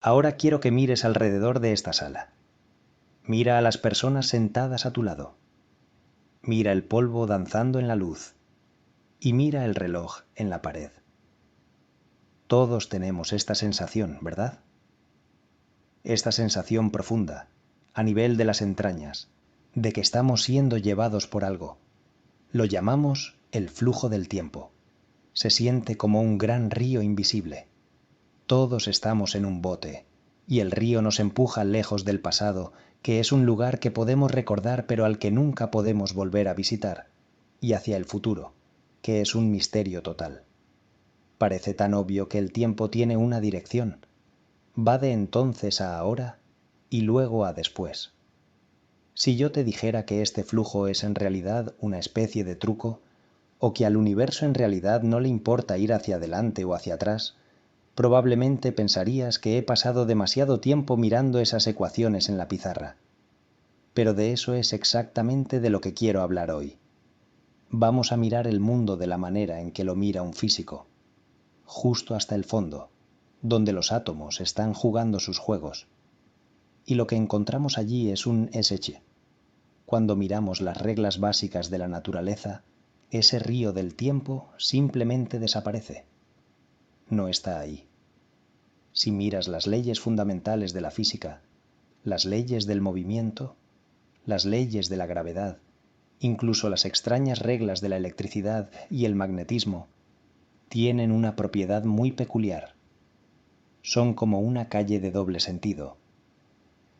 Ahora quiero que mires alrededor de esta sala. Mira a las personas sentadas a tu lado. Mira el polvo danzando en la luz. Y mira el reloj en la pared. Todos tenemos esta sensación, ¿verdad? Esta sensación profunda, a nivel de las entrañas, de que estamos siendo llevados por algo. Lo llamamos el flujo del tiempo. Se siente como un gran río invisible. Todos estamos en un bote, y el río nos empuja lejos del pasado, que es un lugar que podemos recordar pero al que nunca podemos volver a visitar, y hacia el futuro, que es un misterio total. Parece tan obvio que el tiempo tiene una dirección. Va de entonces a ahora y luego a después. Si yo te dijera que este flujo es en realidad una especie de truco, o que al universo en realidad no le importa ir hacia adelante o hacia atrás, probablemente pensarías que he pasado demasiado tiempo mirando esas ecuaciones en la pizarra. Pero de eso es exactamente de lo que quiero hablar hoy. Vamos a mirar el mundo de la manera en que lo mira un físico, justo hasta el fondo, donde los átomos están jugando sus juegos. Y lo que encontramos allí es un SH. Cuando miramos las reglas básicas de la naturaleza, ese río del tiempo simplemente desaparece. No está ahí. Si miras las leyes fundamentales de la física, las leyes del movimiento, las leyes de la gravedad, incluso las extrañas reglas de la electricidad y el magnetismo, tienen una propiedad muy peculiar. Son como una calle de doble sentido.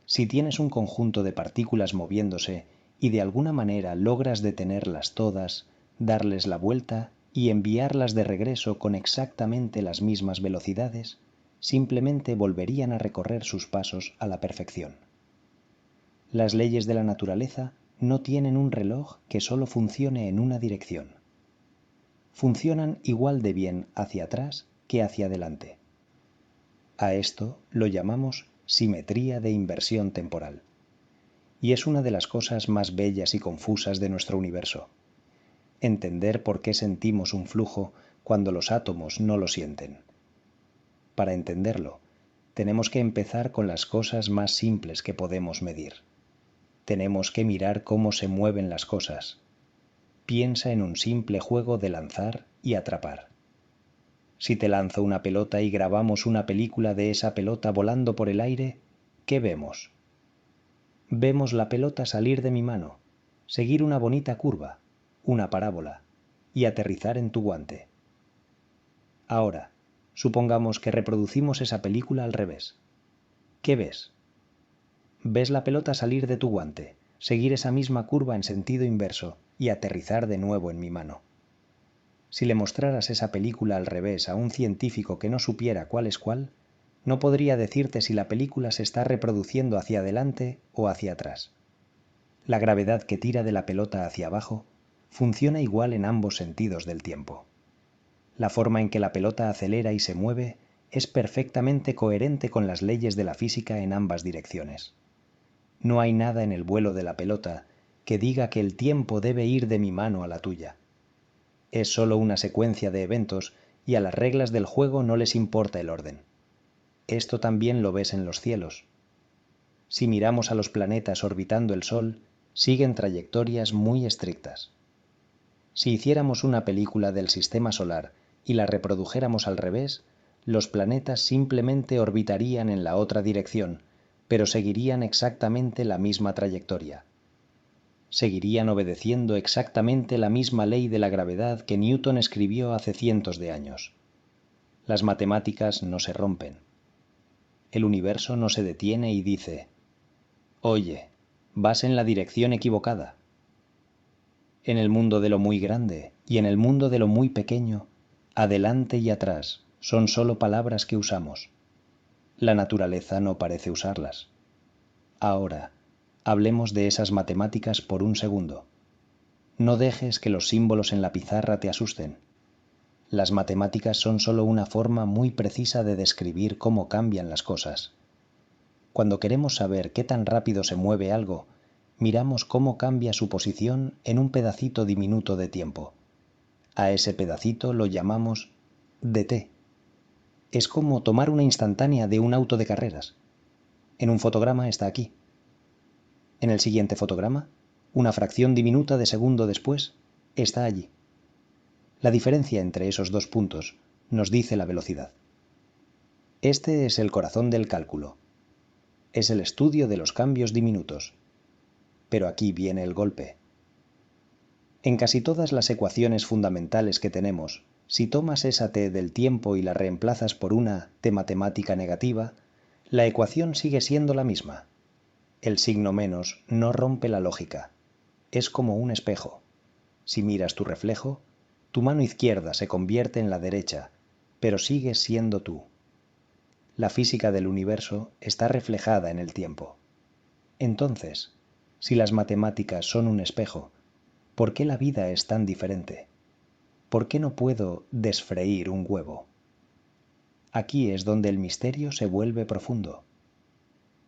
Si tienes un conjunto de partículas moviéndose y de alguna manera logras detenerlas todas, darles la vuelta y enviarlas de regreso con exactamente las mismas velocidades, simplemente volverían a recorrer sus pasos a la perfección. Las leyes de la naturaleza no tienen un reloj que solo funcione en una dirección. Funcionan igual de bien hacia atrás que hacia adelante. A esto lo llamamos simetría de inversión temporal. Y es una de las cosas más bellas y confusas de nuestro universo. Entender por qué sentimos un flujo cuando los átomos no lo sienten. Para entenderlo, tenemos que empezar con las cosas más simples que podemos medir. Tenemos que mirar cómo se mueven las cosas. Piensa en un simple juego de lanzar y atrapar. Si te lanzo una pelota y grabamos una película de esa pelota volando por el aire, ¿qué vemos? Vemos la pelota salir de mi mano, seguir una bonita curva, una parábola, y aterrizar en tu guante. Ahora, supongamos que reproducimos esa película al revés. ¿Qué ves? Ves la pelota salir de tu guante, seguir esa misma curva en sentido inverso y aterrizar de nuevo en mi mano. Si le mostraras esa película al revés a un científico que no supiera cuál es cuál, no podría decirte si la película se está reproduciendo hacia adelante o hacia atrás. La gravedad que tira de la pelota hacia abajo funciona igual en ambos sentidos del tiempo. La forma en que la pelota acelera y se mueve es perfectamente coherente con las leyes de la física en ambas direcciones. No hay nada en el vuelo de la pelota que diga que el tiempo debe ir de mi mano a la tuya. Es solo una secuencia de eventos y a las reglas del juego no les importa el orden. Esto también lo ves en los cielos. Si miramos a los planetas orbitando el Sol, siguen trayectorias muy estrictas. Si hiciéramos una película del sistema solar y la reprodujéramos al revés, los planetas simplemente orbitarían en la otra dirección, pero seguirían exactamente la misma trayectoria. Seguirían obedeciendo exactamente la misma ley de la gravedad que Newton escribió hace cientos de años. Las matemáticas no se rompen. El universo no se detiene y dice: «Oye, vas en la dirección equivocada». En el mundo de lo muy grande y en el mundo de lo muy pequeño, adelante y atrás son solo palabras que usamos. La naturaleza no parece usarlas. Ahora, hablemos de esas matemáticas por un segundo. No dejes que los símbolos en la pizarra te asusten. Las matemáticas son solo una forma muy precisa de describir cómo cambian las cosas. Cuando queremos saber qué tan rápido se mueve algo, miramos cómo cambia su posición en un pedacito diminuto de tiempo. A ese pedacito lo llamamos dt. Es como tomar una instantánea de un auto de carreras. En un fotograma está aquí. En el siguiente fotograma, una fracción diminuta de segundo después, está allí. La diferencia entre esos dos puntos nos dice la velocidad. Este es el corazón del cálculo. Es el estudio de los cambios diminutos. Pero aquí viene el golpe. En casi todas las ecuaciones fundamentales que tenemos, si tomas esa t del tiempo y la reemplazas por una t matemática negativa, la ecuación sigue siendo la misma. El signo menos no rompe la lógica. Es como un espejo. Si miras tu reflejo, tu mano izquierda se convierte en la derecha, pero sigues siendo tú. La física del universo está reflejada en el tiempo. Entonces, si las matemáticas son un espejo, ¿por qué la vida es tan diferente? ¿Por qué no puedo desfreír un huevo? Aquí es donde el misterio se vuelve profundo.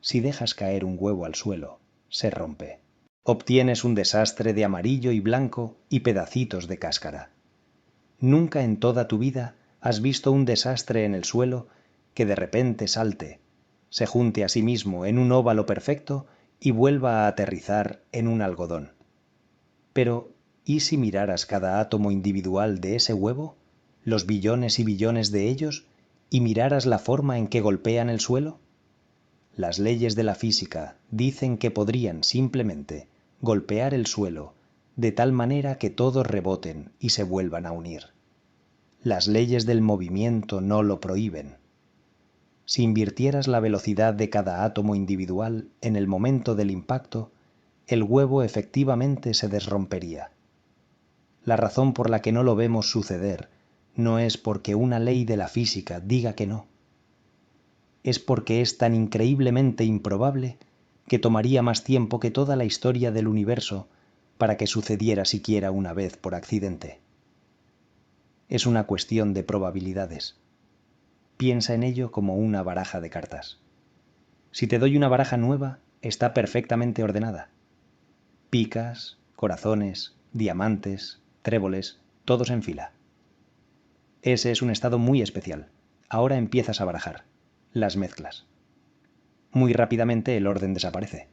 Si dejas caer un huevo al suelo, se rompe. Obtienes un desastre de amarillo y blanco y pedacitos de cáscara. Nunca en toda tu vida has visto un desastre en el suelo que de repente salte, se junte a sí mismo en un óvalo perfecto y vuelva a aterrizar en un algodón. Pero, ¿y si miraras cada átomo individual de ese huevo, los billones y billones de ellos, y miraras la forma en que golpean el suelo? Las leyes de la física dicen que podrían simplemente golpear el suelo de tal manera que todos reboten y se vuelvan a unir. Las leyes del movimiento no lo prohíben. Si invirtieras la velocidad de cada átomo individual en el momento del impacto, el huevo efectivamente se desrompería. La razón por la que no lo vemos suceder no es porque una ley de la física diga que no. Es porque es tan increíblemente improbable que tomaría más tiempo que toda la historia del universo para que sucediera siquiera una vez por accidente. Es una cuestión de probabilidades. Piensa en ello como una baraja de cartas. Si te doy una baraja nueva, está perfectamente ordenada. Picas, corazones, diamantes, tréboles, todos en fila. Ese es un estado muy especial. Ahora empiezas a barajar. Las mezclas. Muy rápidamente el orden desaparece.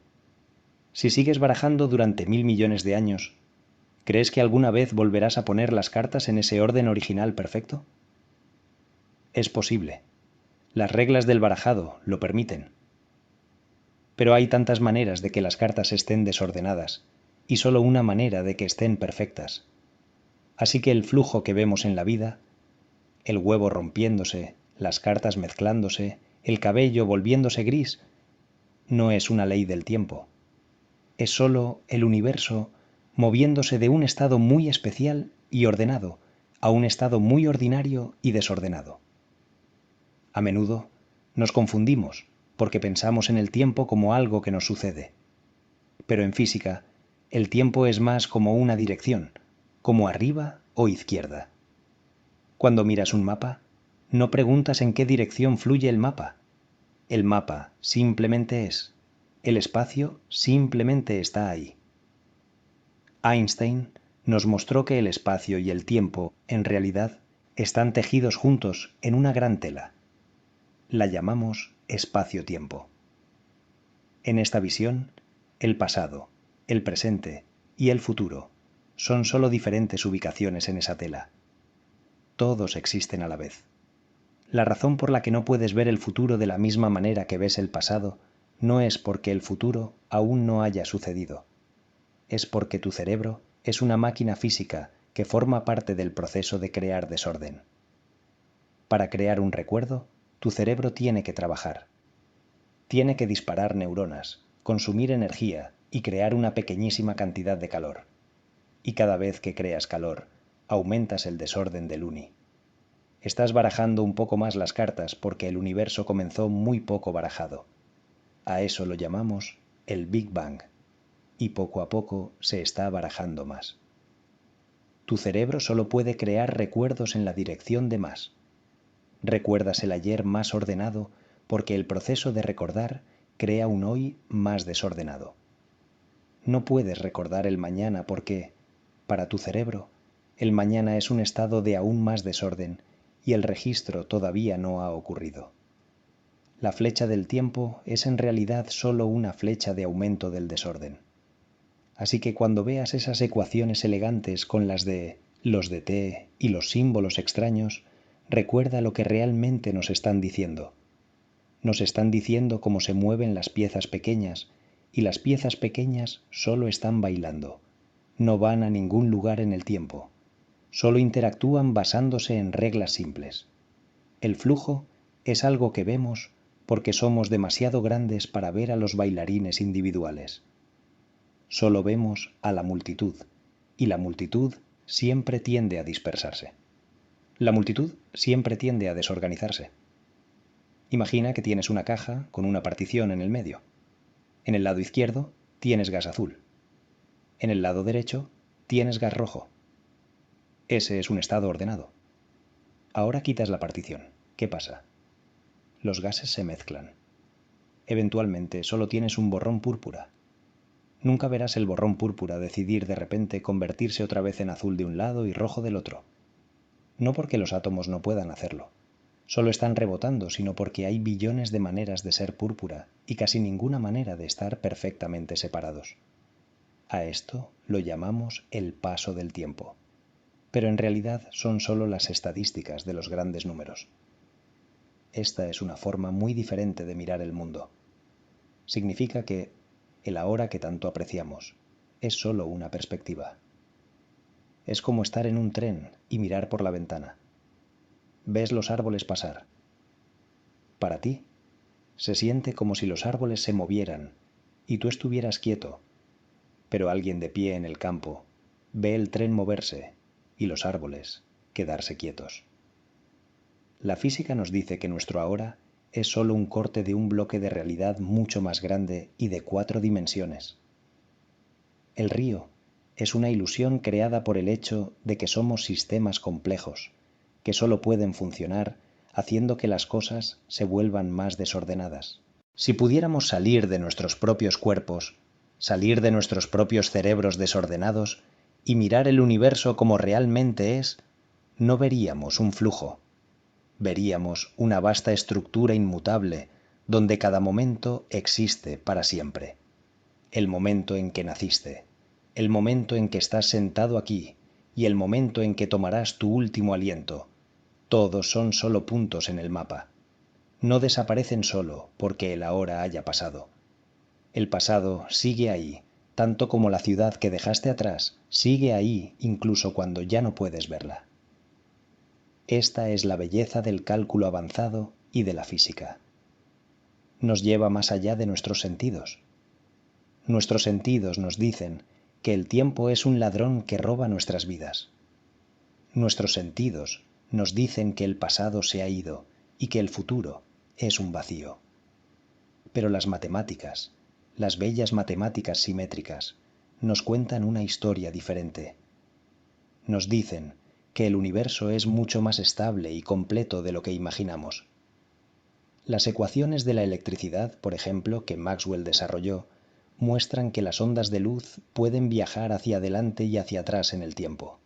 Si sigues barajando durante 1000 millones de años, ¿crees que alguna vez volverás a poner las cartas en ese orden original perfecto? Es posible. Las reglas del barajado lo permiten. Pero hay tantas maneras de que las cartas estén desordenadas y solo una manera de que estén perfectas. Así que el flujo que vemos en la vida, el huevo rompiéndose, las cartas mezclándose, el cabello volviéndose gris, no es una ley del tiempo. Es solo el universo moviéndose de un estado muy especial y ordenado a un estado muy ordinario y desordenado. A menudo nos confundimos porque pensamos en el tiempo como algo que nos sucede. Pero en física, el tiempo es más como una dirección, como arriba o izquierda. Cuando miras un mapa, no preguntas en qué dirección fluye el mapa. El mapa simplemente es. El espacio simplemente está ahí. Einstein nos mostró que el espacio y el tiempo, en realidad, están tejidos juntos en una gran tela. La llamamos espacio-tiempo. En esta visión, el pasado, el presente y el futuro son solo diferentes ubicaciones en esa tela. Todos existen a la vez. La razón por la que no puedes ver el futuro de la misma manera que ves el pasado no es porque el futuro aún no haya sucedido. Es porque tu cerebro es una máquina física que forma parte del proceso de crear desorden. Para crear un recuerdo, tu cerebro tiene que trabajar. Tiene que disparar neuronas, consumir energía y crear una pequeñísima cantidad de calor. Y cada vez que creas calor, aumentas el desorden del uni. Estás barajando un poco más las cartas porque el universo comenzó muy poco barajado. A eso lo llamamos el Big Bang. Y poco a poco se está barajando más. Tu cerebro solo puede crear recuerdos en la dirección de más. Recuerdas el ayer más ordenado porque el proceso de recordar crea un hoy más desordenado. No puedes recordar el mañana porque, para tu cerebro, el mañana es un estado de aún más desorden y el registro todavía no ha ocurrido. La flecha del tiempo es en realidad solo una flecha de aumento del desorden. Así que cuando veas esas ecuaciones elegantes con las de los de T y los símbolos extraños, recuerda lo que realmente nos están diciendo. Nos están diciendo cómo se mueven las piezas pequeñas, y las piezas pequeñas solo están bailando. No van a ningún lugar en el tiempo. Solo interactúan basándose en reglas simples. El flujo es algo que vemos porque somos demasiado grandes para ver a los bailarines individuales. Solo vemos a la multitud, y la multitud siempre tiende a dispersarse. La multitud siempre tiende a desorganizarse. Imagina que tienes una caja con una partición en el medio. En el lado izquierdo tienes gas azul. En el lado derecho tienes gas rojo. Ese es un estado ordenado. Ahora quitas la partición. ¿Qué pasa? Los gases se mezclan. Eventualmente solo tienes un borrón púrpura. Nunca verás el borrón púrpura decidir de repente convertirse otra vez en azul de un lado y rojo del otro. No porque los átomos no puedan hacerlo. Solo están rebotando, sino porque hay billones de maneras de ser púrpura y casi ninguna manera de estar perfectamente separados. A esto lo llamamos el paso del tiempo. Pero en realidad son solo las estadísticas de los grandes números. Esta es una forma muy diferente de mirar el mundo. Significa que el ahora que tanto apreciamos es solo una perspectiva. Es como estar en un tren y mirar por la ventana. Ves los árboles pasar. Para ti, se siente como si los árboles se movieran y tú estuvieras quieto, pero alguien de pie en el campo ve el tren moverse y los árboles quedarse quietos. La física nos dice que nuestro ahora es solo un corte de un bloque de realidad mucho más grande y de 4 dimensiones. El río es una ilusión creada por el hecho de que somos sistemas complejos, que solo pueden funcionar haciendo que las cosas se vuelvan más desordenadas. Si pudiéramos salir de nuestros propios cuerpos, salir de nuestros propios cerebros desordenados y mirar el universo como realmente es, no veríamos un flujo. Veríamos una vasta estructura inmutable donde cada momento existe para siempre. El momento en que naciste, el momento en que estás sentado aquí y el momento en que tomarás tu último aliento, todos son solo puntos en el mapa. No desaparecen solo porque el ahora haya pasado. El pasado sigue ahí, tanto como la ciudad que dejaste atrás sigue ahí incluso cuando ya no puedes verla. Esta es la belleza del cálculo avanzado y de la física. Nos lleva más allá de nuestros sentidos. Nuestros sentidos nos dicen que el tiempo es un ladrón que roba nuestras vidas. Nuestros sentidos nos dicen que el pasado se ha ido y que el futuro es un vacío. Pero las matemáticas, las bellas matemáticas simétricas, nos cuentan una historia diferente. Nos dicen que el universo es mucho más estable y completo de lo que imaginamos. Las ecuaciones de la electricidad, por ejemplo, que Maxwell desarrolló, muestran que las ondas de luz pueden viajar hacia adelante y hacia atrás en el tiempo.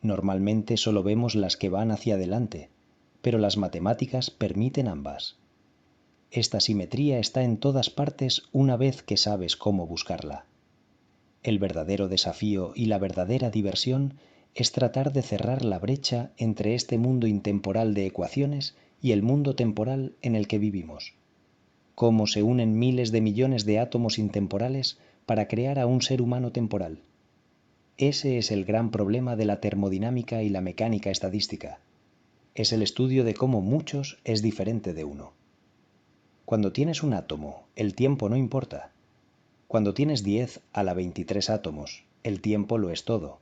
Normalmente solo vemos las que van hacia adelante, pero las matemáticas permiten ambas. Esta simetría está en todas partes una vez que sabes cómo buscarla. El verdadero desafío y la verdadera diversión es tratar de cerrar la brecha entre este mundo intemporal de ecuaciones y el mundo temporal en el que vivimos. Cómo se unen miles de millones de átomos intemporales para crear a un ser humano temporal. Ese es el gran problema de la termodinámica y la mecánica estadística. Es el estudio de cómo muchos es diferente de uno. Cuando tienes un átomo, el tiempo no importa. Cuando tienes 10 a la 23 átomos, el tiempo lo es todo.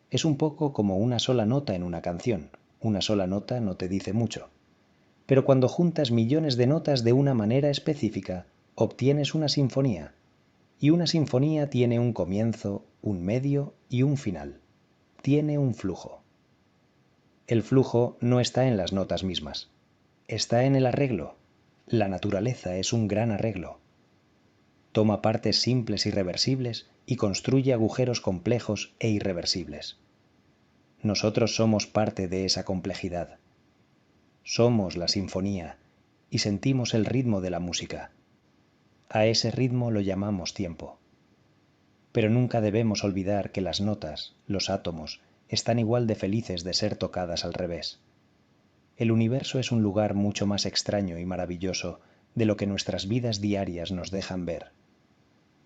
Es un poco como una sola nota en una canción. Una sola nota no te dice mucho. Pero cuando juntas millones de notas de una manera específica, obtienes una sinfonía. Y una sinfonía tiene un comienzo, un medio y un final. Tiene un flujo. El flujo no está en las notas mismas. Está en el arreglo. La naturaleza es un gran arreglo. Toma partes simples y reversibles y construye agujeros complejos e irreversibles. Nosotros somos parte de esa complejidad. somos la sinfonía y sentimos el ritmo de la música. A ese ritmo lo llamamos tiempo. Pero nunca debemos olvidar que las notas, los átomos, están igual de felices de ser tocadas al revés. El universo es un lugar mucho más extraño y maravilloso de lo que nuestras vidas diarias nos dejan ver.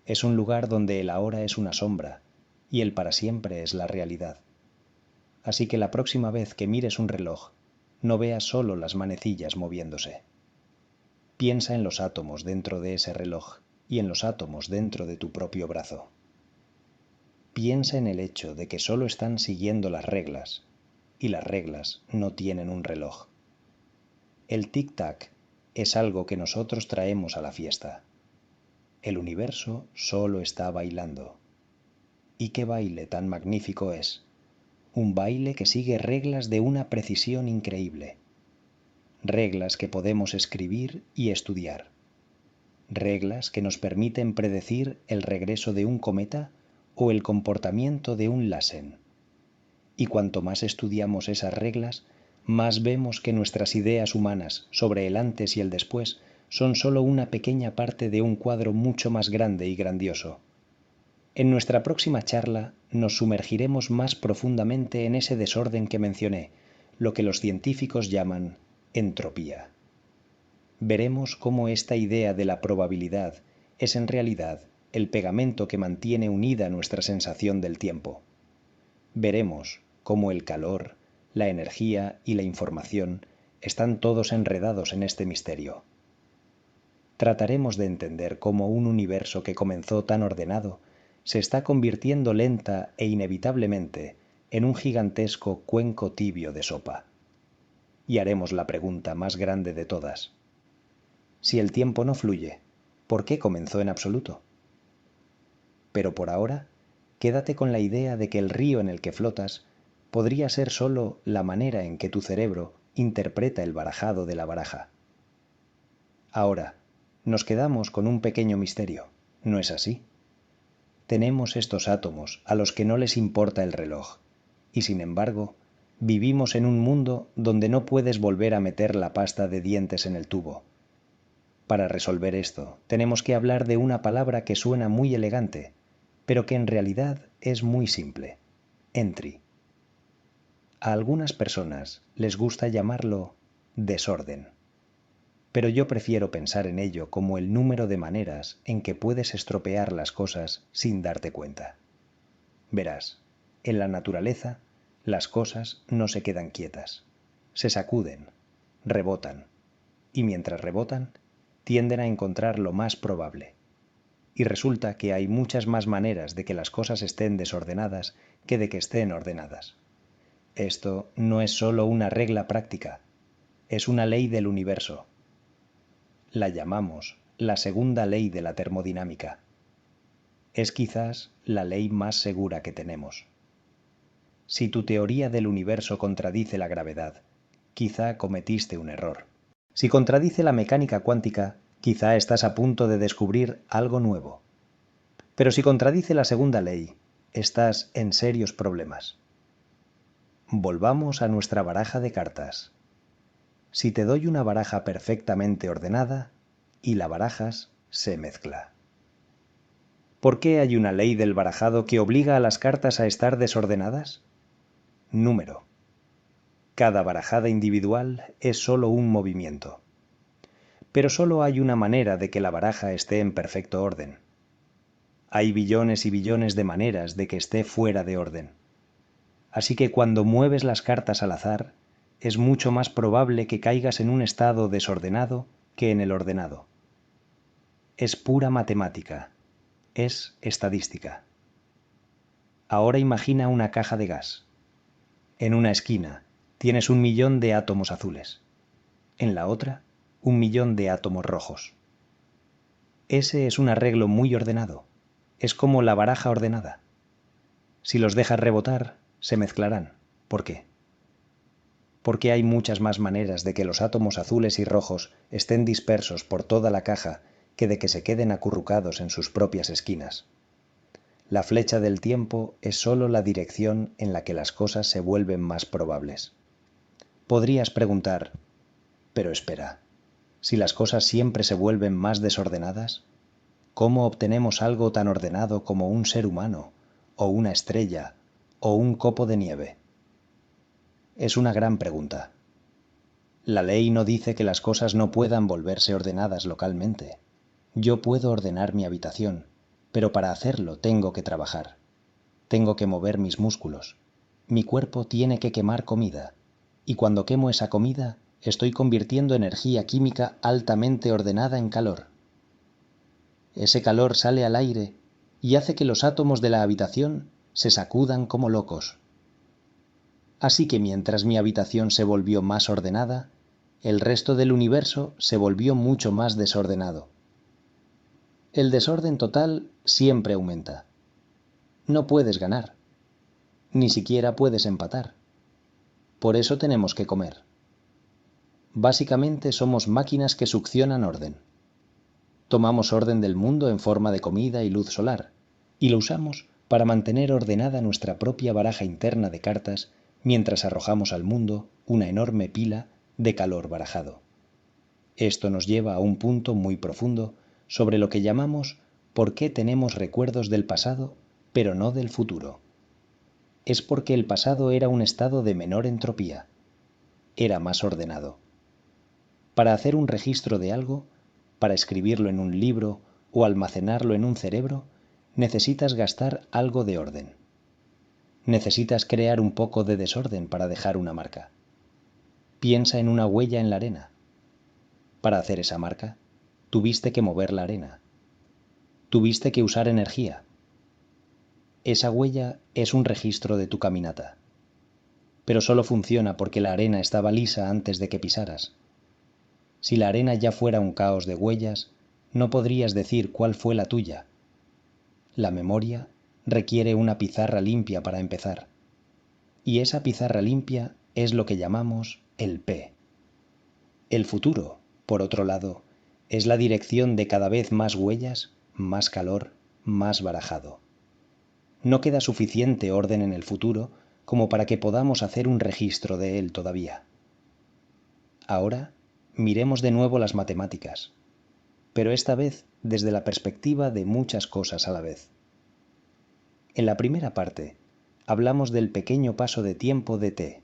Es un lugar donde el ahora es una sombra y el para siempre es la realidad. Así que la próxima vez que mires un reloj, no veas solo las manecillas moviéndose. Piensa en los átomos dentro de ese reloj y en los átomos dentro de tu propio brazo. Piensa en el hecho de que solo están siguiendo las reglas y las reglas no tienen un reloj. El tic-tac es algo que nosotros traemos a la fiesta. El universo solo está bailando. ¿Y qué baile tan magnífico es? Un baile que sigue reglas de una precisión increíble. Reglas que podemos escribir y estudiar. Reglas que nos permiten predecir el regreso de un cometa o el comportamiento de un lásen. Y cuanto más estudiamos esas reglas, más vemos que nuestras ideas humanas sobre el antes y el después son solo una pequeña parte de un cuadro mucho más grande y grandioso. En nuestra próxima charla nos sumergiremos más profundamente en ese desorden que mencioné, lo que los científicos llaman entropía. Veremos cómo esta idea de la probabilidad es en realidad el pegamento que mantiene unida nuestra sensación del tiempo. Veremos cómo el calor, la energía y la información están todos enredados en este misterio. Trataremos de entender cómo un universo que comenzó tan ordenado se está convirtiendo lenta e inevitablemente en un gigantesco cuenco tibio de sopa. Y haremos la pregunta más grande de todas. Si el tiempo no fluye, ¿por qué comenzó en absoluto? Pero por ahora, quédate con la idea de que el río en el que flotas podría ser solo la manera en que tu cerebro interpreta el barajado de la baraja. Ahora, nos quedamos con un pequeño misterio, ¿no es así? Tenemos estos átomos a los que no les importa el reloj, y sin embargo, vivimos en un mundo donde no puedes volver a meter la pasta de dientes en el tubo. Para resolver esto, tenemos que hablar de una palabra que suena muy elegante, pero que en realidad es muy simple: entry. A algunas personas les gusta llamarlo desorden, pero yo prefiero pensar en ello como el número de maneras en que puedes estropear las cosas sin darte cuenta. Verás, en la naturaleza, las cosas no se quedan quietas, se sacuden, rebotan, y mientras rebotan, tienden a encontrar lo más probable. Y resulta que hay muchas más maneras de que las cosas estén desordenadas que de que estén ordenadas. Esto no es solo una regla práctica, es una ley del universo. La llamamos la segunda ley de la termodinámica. Es quizás la ley más segura que tenemos. Si tu teoría del universo contradice la gravedad, quizá cometiste un error. Si contradice la mecánica cuántica, quizá estás a punto de descubrir algo nuevo. Pero si contradice la segunda ley, estás en serios problemas. Volvamos a nuestra baraja de cartas. Si te doy una baraja perfectamente ordenada y la barajas, se mezcla. ¿Por qué hay una ley del barajado que obliga a las cartas a estar desordenadas? Número. Cada barajada individual es solo un movimiento. Pero solo hay una manera de que la baraja esté en perfecto orden. Hay billones y billones de maneras de que esté fuera de orden. Así que cuando mueves las cartas al azar, es mucho más probable que caigas en un estado desordenado que en el ordenado. Es pura matemática, es estadística. Ahora imagina una caja de gas. En una esquina tienes 1.000.000 de átomos azules. En la otra, 1.000.000 de átomos rojos. Ese es un arreglo muy ordenado. Es como la baraja ordenada. Si los dejas rebotar, se mezclarán. ¿Por qué? Porque hay muchas más maneras de que los átomos azules y rojos estén dispersos por toda la caja que de que se queden acurrucados en sus propias esquinas. La flecha del tiempo es solo la dirección en la que las cosas se vuelven más probables. Podrías preguntar, Pero espera, si las cosas siempre se vuelven más desordenadas, ¿cómo obtenemos algo tan ordenado como un ser humano, o una estrella, o un copo de nieve? Es una gran pregunta. La ley no dice que las cosas no puedan volverse ordenadas localmente. Yo puedo ordenar mi habitación, pero para hacerlo tengo que trabajar. Tengo que mover mis músculos. Mi cuerpo tiene que quemar comida. Y cuando quemo esa comida, estoy convirtiendo energía química altamente ordenada en calor. Ese calor sale al aire y hace que los átomos de la habitación se sacudan como locos. Así que mientras mi habitación se volvió más ordenada, el resto del universo se volvió mucho más desordenado. El desorden total siempre aumenta. No puedes ganar. Ni siquiera puedes empatar. Por eso tenemos que comer. Básicamente somos máquinas que succionan orden. Tomamos orden del mundo en forma de comida y luz solar, y lo usamos para mantener ordenada nuestra propia baraja interna de cartas mientras arrojamos al mundo una enorme pila de calor barajado. Esto nos lleva a un punto muy profundo sobre lo que llamamos por qué tenemos recuerdos del pasado, pero no del futuro. Es porque el pasado era un estado de menor entropía. Era más ordenado. Para hacer un registro de algo, para escribirlo en un libro o almacenarlo en un cerebro, necesitas gastar algo de orden. Necesitas crear un poco de desorden para dejar una marca. Piensa en una huella en la arena. Para hacer esa marca, tuviste que mover la arena. Tuviste que usar energía. Esa huella es un registro de tu caminata. Pero solo funciona porque la arena estaba lisa antes de que pisaras. Si la arena ya fuera un caos de huellas, no podrías decir cuál fue la tuya. La memoria requiere una pizarra limpia para empezar. Y esa pizarra limpia es lo que llamamos el P. El futuro, por otro lado, es la dirección de cada vez más huellas, más calor, más barajado. No queda suficiente orden en el futuro como para que podamos hacer un registro de él todavía. Ahora, miremos de nuevo las matemáticas, pero esta vez desde la perspectiva de muchas cosas a la vez. En la primera parte, hablamos del pequeño paso de tiempo de t.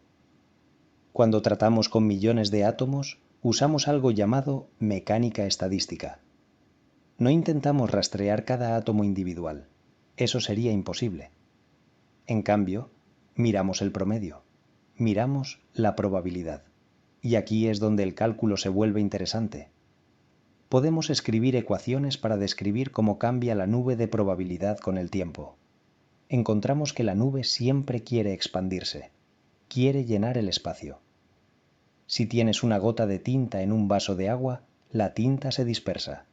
Cuando tratamos con millones de átomos, usamos algo llamado mecánica estadística. No intentamos rastrear cada átomo individual. Eso sería imposible. En cambio, miramos el promedio, miramos la probabilidad. Y aquí es donde el cálculo se vuelve interesante. Podemos escribir ecuaciones para describir cómo cambia la nube de probabilidad con el tiempo. Encontramos que la nube siempre quiere expandirse, quiere llenar el espacio. Si tienes una gota de tinta en un vaso de agua, la tinta se dispersa.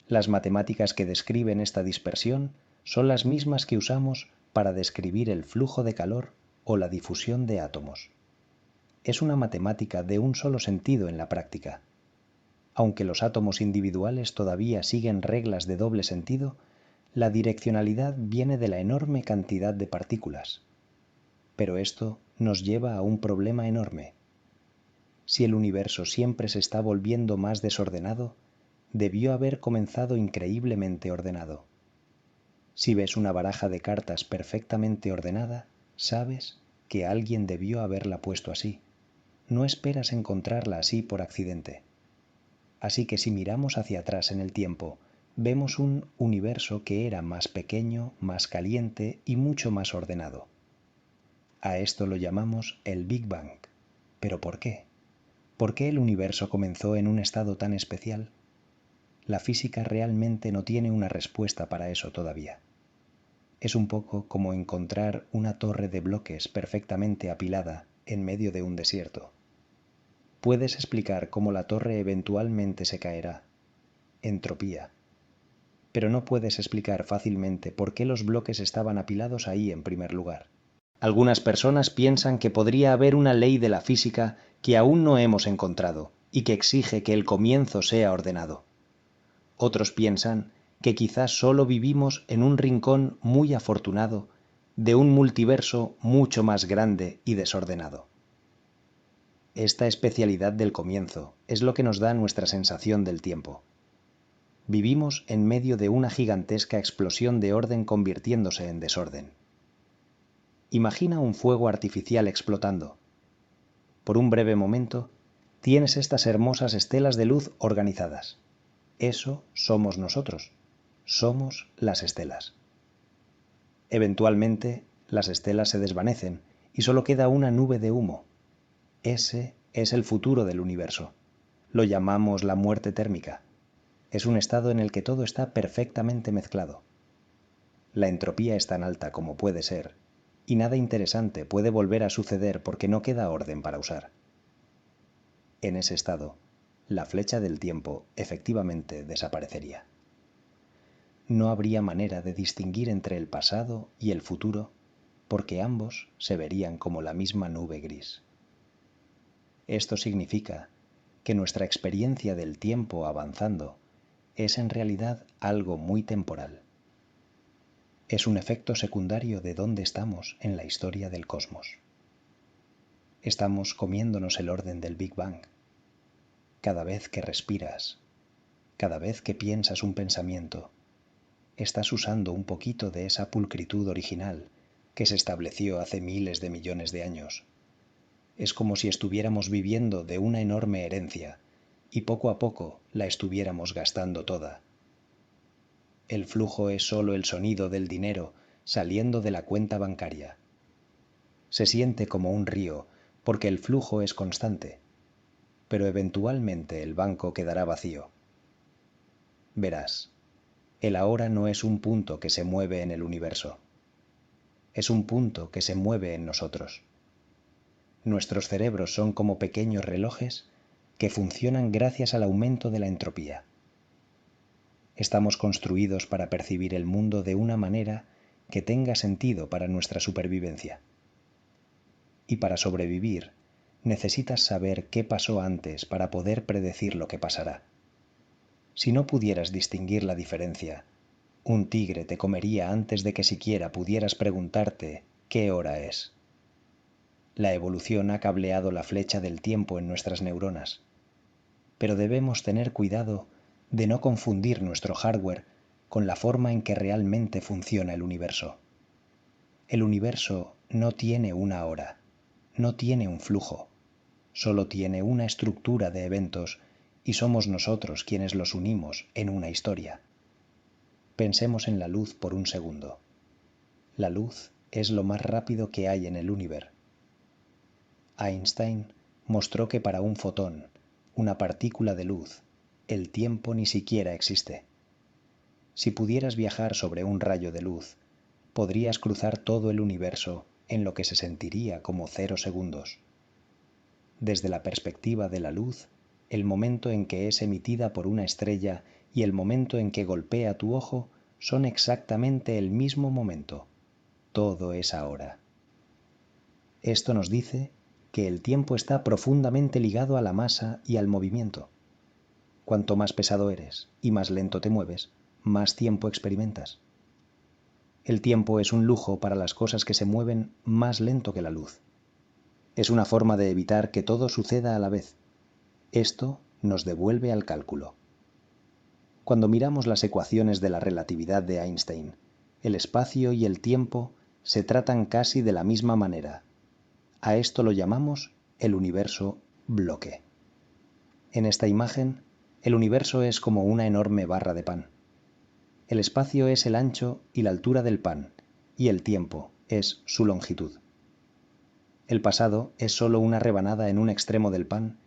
Las matemáticas que describen esta dispersión son las mismas que usamos para describir el flujo de calor o la difusión de átomos. Es una matemática de un solo sentido en la práctica. Aunque los átomos individuales todavía siguen reglas de doble sentido, la direccionalidad viene de la enorme cantidad de partículas. Pero esto nos lleva a un problema enorme. Si el universo siempre se está volviendo más desordenado, debió haber comenzado increíblemente ordenado. Si ves una baraja de cartas perfectamente ordenada, sabes que alguien debió haberla puesto así. No esperas encontrarla así por accidente. Así que si miramos hacia atrás en el tiempo, vemos un universo que era más pequeño, más caliente y mucho más ordenado. A esto lo llamamos el Big Bang. ¿Pero por qué? ¿Por qué el universo comenzó en un estado tan especial? La física realmente no tiene una respuesta para eso todavía. Es un poco como encontrar una torre de bloques perfectamente apilada en medio de un desierto. Puedes explicar cómo la torre eventualmente se caerá. Entropía. Pero no puedes explicar fácilmente por qué los bloques estaban apilados ahí en primer lugar. Algunas personas piensan que podría haber una ley de la física que aún no hemos encontrado y que exige que el comienzo sea ordenado. Otros piensan que quizás solo vivimos en un rincón muy afortunado de un multiverso mucho más grande y desordenado. Esta especialidad del comienzo es lo que nos da nuestra sensación del tiempo. Vivimos en medio de una gigantesca explosión de orden convirtiéndose en desorden. Imagina un fuego artificial explotando. Por un breve momento, tienes estas hermosas estelas de luz organizadas. Eso somos nosotros. Somos las estelas. Eventualmente, las estelas se desvanecen y solo queda una nube de humo. Ese es el futuro del universo. Lo llamamos la muerte térmica. Es un estado en el que todo está perfectamente mezclado. La entropía es tan alta como puede ser, y nada interesante puede volver a suceder porque no queda orden para usar. En ese estado, la flecha del tiempo efectivamente desaparecería. No habría manera de distinguir entre el pasado y el futuro porque ambos se verían como la misma nube gris. Esto significa que nuestra experiencia del tiempo avanzando es en realidad algo muy temporal. Es un efecto secundario de dónde estamos en la historia del cosmos. Estamos comiéndonos el orden del Big Bang. Cada vez que respiras, cada vez que piensas un pensamiento, estás usando un poquito de esa pulcritud original que se estableció hace miles de millones de años. Es como si estuviéramos viviendo de una enorme herencia y poco a poco la estuviéramos gastando toda. El flujo es solo el sonido del dinero saliendo de la cuenta bancaria. Se siente como un río porque el flujo es constante, pero eventualmente el banco quedará vacío. Verás, el ahora no es un punto que se mueve en el universo. Es un punto que se mueve en nosotros. Nuestros cerebros son como pequeños relojes que funcionan gracias al aumento de la entropía. Estamos construidos para percibir el mundo de una manera que tenga sentido para nuestra supervivencia. Y para sobrevivir, necesitas saber qué pasó antes para poder predecir lo que pasará. Si no pudieras distinguir la diferencia, un tigre te comería antes de que siquiera pudieras preguntarte qué hora es. La evolución ha cableado la flecha del tiempo en nuestras neuronas, pero debemos tener cuidado de no confundir nuestro hardware con la forma en que realmente funciona el universo. El universo no tiene una hora, no tiene un flujo, solo tiene una estructura de eventos y somos nosotros quienes los unimos en una historia. Pensemos en la luz por un segundo. La luz es lo más rápido que hay en el universo. Einstein mostró que para un fotón, una partícula de luz, el tiempo ni siquiera existe. Si pudieras viajar sobre un rayo de luz, podrías cruzar todo el universo en lo que se sentiría como 0 segundos. Desde la perspectiva de la luz, el momento en que es emitida por una estrella y el momento en que golpea tu ojo son exactamente el mismo momento. Todo es ahora. Esto nos dice que el tiempo está profundamente ligado a la masa y al movimiento. Cuanto más pesado eres y más lento te mueves, más tiempo experimentas. El tiempo es un lujo para las cosas que se mueven más lento que la luz. Es una forma de evitar que todo suceda a la vez. Esto nos devuelve al cálculo. Cuando miramos las ecuaciones de la relatividad de Einstein, el espacio y el tiempo se tratan casi de la misma manera. A esto lo llamamos el universo bloque. En esta imagen, el universo es como una enorme barra de pan. El espacio es el ancho y la altura del pan, y el tiempo es su longitud. El pasado es solo una rebanada en un extremo del pan,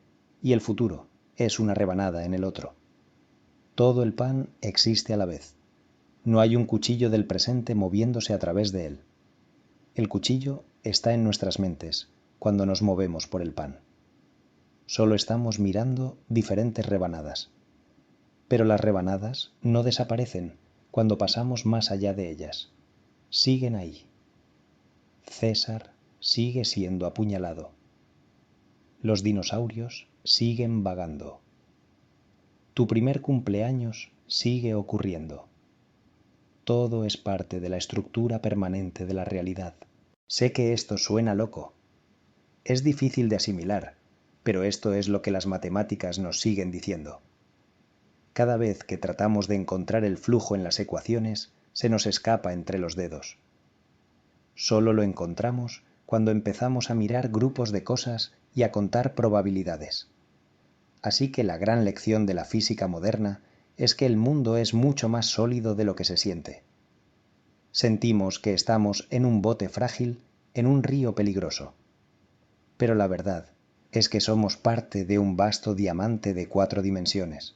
y el futuro es una rebanada en el otro. Todo el pan existe a la vez. No hay un cuchillo del presente moviéndose a través de él. El cuchillo está en nuestras mentes cuando nos movemos por el pan. Solo estamos mirando diferentes rebanadas. Pero las rebanadas no desaparecen cuando pasamos más allá de ellas. Siguen ahí. César sigue siendo apuñalado. Los dinosaurios siguen vagando. Tu primer cumpleaños sigue ocurriendo. Todo es parte de la estructura permanente de la realidad. Sé que esto suena loco. Es difícil de asimilar, pero esto es lo que las matemáticas nos siguen diciendo. Cada vez que tratamos de encontrar el flujo en las ecuaciones, se nos escapa entre los dedos. Solo lo encontramos cuando empezamos a mirar grupos de cosas y a contar probabilidades. Así que la gran lección de la física moderna es que el mundo es mucho más sólido de lo que se siente. Sentimos que estamos en un bote frágil, en un río peligroso. Pero la verdad es que somos parte de un vasto diamante de 4 dimensiones.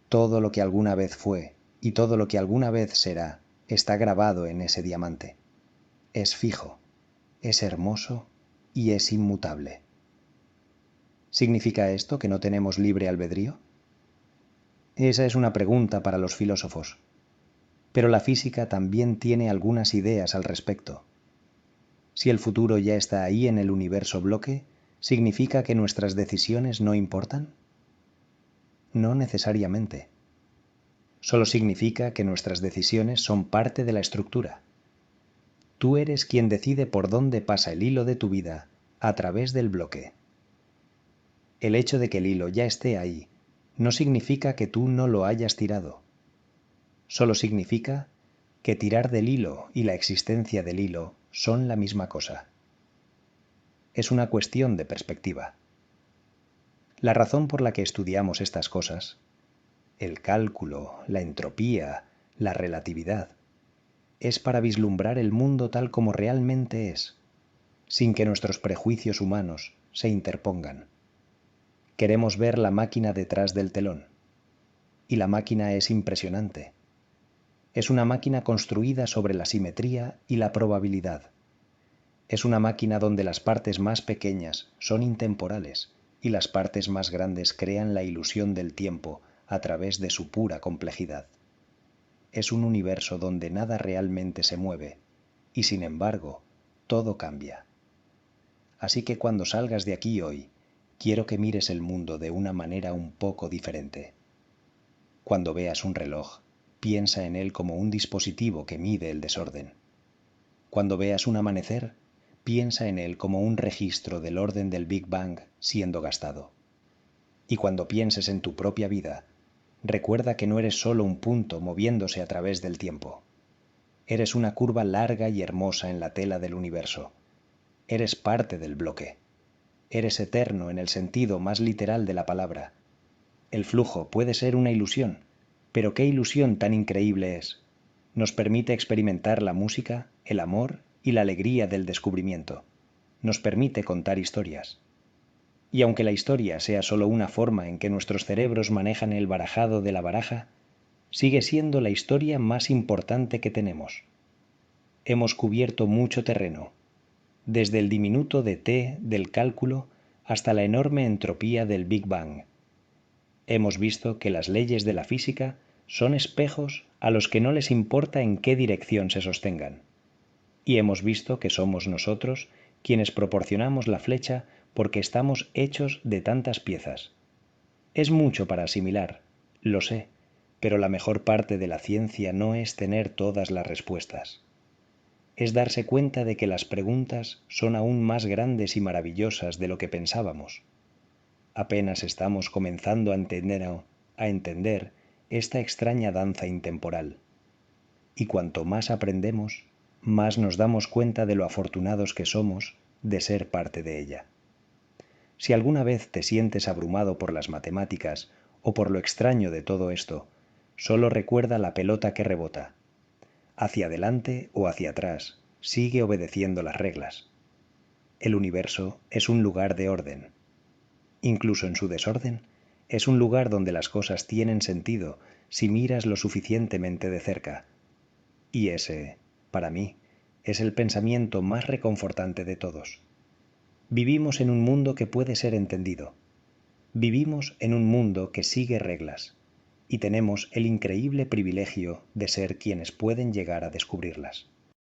Todo lo que alguna vez fue y todo lo que alguna vez será está grabado en ese diamante. Es fijo, es hermoso y es inmutable. ¿Significa esto que no tenemos libre albedrío? Esa es una pregunta para los filósofos. Pero la física también tiene algunas ideas al respecto. Si el futuro ya está ahí en el universo bloque, ¿significa que nuestras decisiones no importan? No necesariamente. Solo significa que nuestras decisiones son parte de la estructura. Tú eres quien decide por dónde pasa el hilo de tu vida a través del bloque. El hecho de que el hilo ya esté ahí no significa que tú no lo hayas tirado. Solo significa que tirar del hilo y la existencia del hilo son la misma cosa. Es una cuestión de perspectiva. La razón por la que estudiamos estas cosas, el cálculo, la entropía, la relatividad, es para vislumbrar el mundo tal como realmente es, sin que nuestros prejuicios humanos se interpongan. Queremos ver la máquina detrás del telón. Y la máquina es impresionante. Es una máquina construida sobre la simetría y la probabilidad. Es una máquina donde las partes más pequeñas son intemporales y las partes más grandes crean la ilusión del tiempo a través de su pura complejidad. Es un universo donde nada realmente se mueve y, sin embargo, todo cambia. Así que cuando salgas de aquí hoy, quiero que mires el mundo de una manera un poco diferente. Cuando veas un reloj, piensa en él como un dispositivo que mide el desorden. Cuando veas un amanecer, piensa en él como un registro del orden del Big Bang siendo gastado. Y cuando pienses en tu propia vida, recuerda que no eres solo un punto moviéndose a través del tiempo. Eres una curva larga y hermosa en la tela del universo. Eres parte del bloque. Eres eterno en el sentido más literal de la palabra. El flujo puede ser una ilusión, pero qué ilusión tan increíble es. Nos permite experimentar la música, el amor y la alegría del descubrimiento. Nos permite contar historias. Y aunque la historia sea solo una forma en que nuestros cerebros manejan el barajado de la baraja, sigue siendo la historia más importante que tenemos. Hemos cubierto mucho terreno, desde el diminuto de T del cálculo hasta la enorme entropía del Big Bang. Hemos visto que las leyes de la física son espejos a los que no les importa en qué dirección se sostengan. Y hemos visto que somos nosotros quienes proporcionamos la flecha porque estamos hechos de tantas piezas. Es mucho para asimilar, lo sé, pero la mejor parte de la ciencia no es tener todas las respuestas. Es darse cuenta de que las preguntas son aún más grandes y maravillosas de lo que pensábamos. Apenas estamos comenzando a entender esta extraña danza intemporal. Y cuanto más aprendemos, más nos damos cuenta de lo afortunados que somos de ser parte de ella. Si alguna vez te sientes abrumado por las matemáticas o por lo extraño de todo esto, solo recuerda la pelota que rebota. Hacia adelante o hacia atrás, sigue obedeciendo las reglas. El universo es un lugar de orden. Incluso en su desorden, es un lugar donde las cosas tienen sentido si miras lo suficientemente de cerca. Y ese, para mí, es el pensamiento más reconfortante de todos. Vivimos en un mundo que puede ser entendido. Vivimos en un mundo que sigue reglas. Y tenemos el increíble privilegio de ser quienes pueden llegar a descubrirlas.